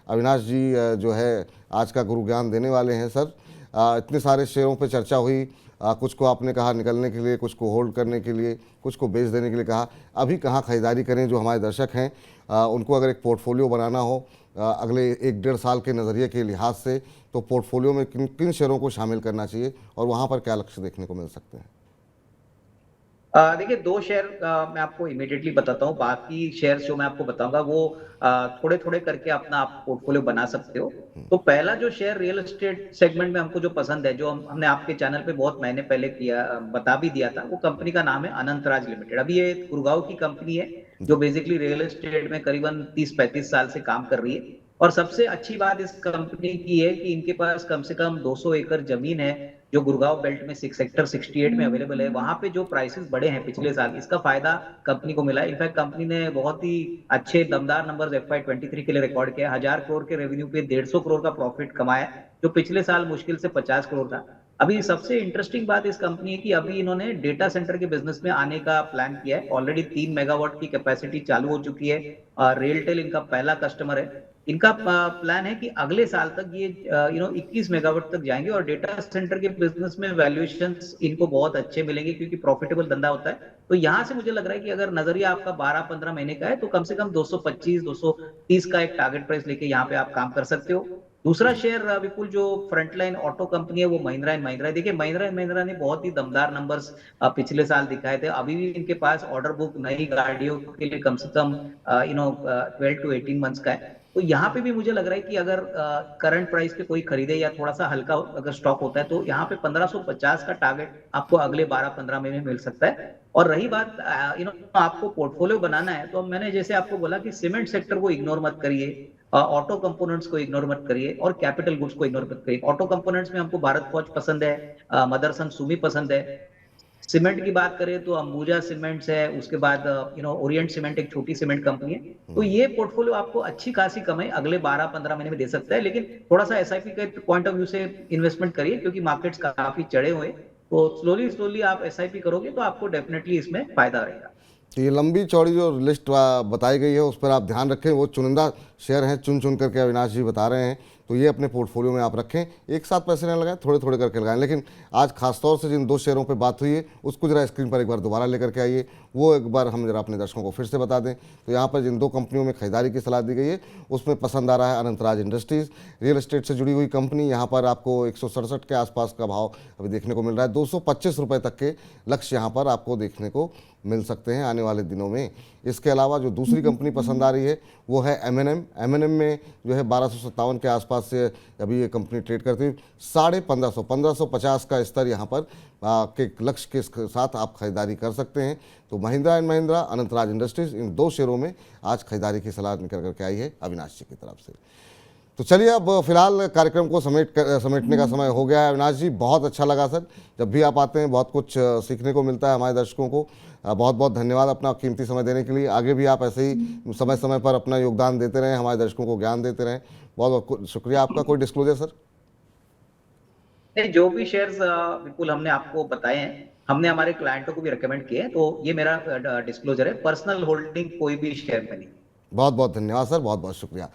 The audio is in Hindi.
अविनाश जी जो है आज का गुरु ज्ञान देने वाले हैं सर। इतने सारे शेयरों पे चर्चा हुई, कुछ को आपने कहा निकलने के लिए, कुछ को होल्ड करने के लिए, कुछ को बेच देने के लिए कहा। अभी कहाँ खरीदारी करें? जो हमारे दर्शक हैं उनको अगर एक पोर्टफोलियो बनाना हो अगले 1-1.5 साल के नज़रिए के लिहाज से, तो पोर्टफोलियो में किन किन शेयरों को शामिल करना चाहिए और वहाँ पर क्या लक्ष्य देखने को मिल सकते हैं? देखिए, 2 शेयर मैं आपको इमीडिएटली बताता हूँ, बाकी शेयर्स जो मैं आपको बताऊँगा वो थोड़े-थोड़े करके अपना आप पोर्टफोलियो बना सकते हो। तो पहला जो शेयर रियल एस्टेट सेगमेंट में हमको जो पसंद है, जो हमने आपके चैनल पे बहुत महीने पहले किया बता भी दिया था, वो कंपनी का नाम है अनंतराज लिमिटेड। अभी ये गुड़गाँव की कंपनी है, जो जी। बेसिकली रियल एस्टेट में करीबन 30-35 साल से काम कर रही है। और सबसे अच्छी बात इस कंपनी की है कि इनके पास कम से कम 200 एकड़ जमीन है, जो गुड़गांव बेल्ट में सेक्टर 68 में अवेलेबल है। वहां पे जो प्राइसेस बढ़े हैं पिछले साल, इसका फायदा कंपनी को मिला है। इनफैक्ट कंपनी ने बहुत ही अच्छे दमदार नंबर्स FY23 के लिए रिकॉर्ड किया। 1000 करोड़ के रेवेन्यू पे 150 करोड़ का प्रॉफिट कमाया, जो पिछले साल मुश्किल से 50 करोड़ था। अभी सबसे इंटरेस्टिंग बात इस कंपनी है कि अभी इन्होंने डेटा सेंटर के बिजनेस में आने का प्लान किया है। ऑलरेडी 3 मेगावाट की कैपेसिटी चालू हो चुकी है। रेलटेल इनका पहला कस्टमर है। इनका प्लान है कि अगले साल तक ये 21 मेगावाट तक जाएंगे और डेटा सेंटर के बिजनेस में वैल्यूएशंस इनको बहुत अच्छे मिलेंगे, क्योंकि प्रॉफिटेबल धंधा होता है। तो यहां से मुझे लग रहा है कि अगर नजरिया आपका 12-15 महीने का है, तो कम से कम 225-230 का एक टारगेट प्राइस लेके यहाँ पे आप काम कर सकते हो। दूसरा शेयर विपुल, जो फ्रंटलाइन ऑटो कंपनी है, वो महिंद्रा एंड महिंद्रा है। देखिए, महिंद्रा एंड महिंद्रा ने बहुत ही दमदार नंबर्स पिछले साल दिखाए थे। अभी भी इनके पास ऑर्डर बुक नई गाड़ियों के लिए कम से कम 12 to 18 मंथ्स का है। तो यहाँ पे भी मुझे लग रहा है कि अगर करंट प्राइस पे कोई खरीदे या थोड़ा सा हल्का अगर स्टॉक होता है, तो यहाँ पे 1550 का टारगेट आपको अगले 12-15 महीने में मिल सकता है। और रही बात आपको पोर्टफोलियो बनाना है, तो मैंने जैसे आपको बोला कि सीमेंट सेक्टर को इग्नोर मत करिए, ऑटो कंपोनेंट्स को इग्नोर मत करिए और कैपिटल गुड्स को इग्नोर मत करिए। ऑटो कंपोनेंट्स में हमको भारत फॉर्ज पसंद है, मदरसन सुमी पसंद है। सीमेंट की बात करें तो अंबुजा सीमेंट्स है, उसके बाद ओरिएंट सीमेंट एक छोटी सीमेंट कंपनी है। तो ये पोर्टफोलियो आपको अच्छी खासी कमाई अगले 12-15 महीने में दे सकता है, लेकिन थोड़ा सा एसआईपी के पॉइंट ऑफ व्यू से इन्वेस्टमेंट करिए, क्योंकि मार्केट्स काफी चढ़े हुए। तो स्लोली स्लोली आप एसआईपी करोगे तो आपको डेफिनेटली इसमें फायदा रहेगा। तो ये लंबी चौड़ी जो लिस्ट बताई गई है उस पर आप ध्यान रखें। वो चुनिंदा शेयर हैं, चुन चुन करके अविनाश जी बता रहे हैं, तो ये अपने पोर्टफोलियो में आप रखें। एक साथ पैसे न लगाएं, थोड़े थोड़े करके लगाएं। लेकिन आज खासतौर से जिन 2 शेयरों पे बात हुई है उसको जरा स्क्रीन पर एक बार दोबारा लेकर के आइए, वो एक बार हम जरा अपने दर्शकों को फिर से बता दें। तो यहाँ पर जिन 2 कंपनियों में खरीदारी की सलाह दी गई है उसमें पसंद आ रहा है अनंतराज इंडस्ट्रीज़, रियल एस्टेट से जुड़ी हुई कंपनी। यहाँ पर आपको 167 के आसपास का भाव अभी देखने को मिल रहा है। 225 रुपये तक के लक्ष्य यहाँ पर आपको देखने को मिल सकते हैं आने वाले दिनों में। इसके अलावा जो दूसरी कंपनी पसंद आ रही है वो है एमएनएम। एमएनएम में जो है 1257 के आसपास से अभी ये कंपनी ट्रेड करती है। 1550 का स्तर यहाँ पर के लक्ष्य के साथ आप खरीदारी कर सकते हैं। तो महिंद्रा एंड महिंद्रा, अनंतराज इंडस्ट्रीज, इन 2 शेयरों में आज खरीदारी की सलाह निकल करके आई है अविनाश जी की तरफ से। तो चलिए अब फिलहाल कार्यक्रम को समेटने का समय हो गया है। अविनाश जी, बहुत अच्छा लगा सर, जब भी आप आते हैं बहुत कुछ सीखने को मिलता है हमारे दर्शकों को। बहुत बहुत धन्यवाद अपना कीमती समय देने के लिए। आगे भी आप ऐसे ही समय समय पर अपना योगदान देते रहें, हमारे दर्शकों को ज्ञान देते रहें। बहुत बहुत शुक्रिया आपका। कोई डिस्क्लोजर सर? नहीं, जो भी शेयर्स विपुल हमने आपको बताए हैं, हमने हमारे क्लाइंटों को भी रिकमेंड किए हैं, तो ये मेरा डिस्क्लोजर है। पर्सनल होल्डिंग कोई भी शेयर में नहीं। बहुत बहुत धन्यवाद सर, बहुत बहुत शुक्रिया।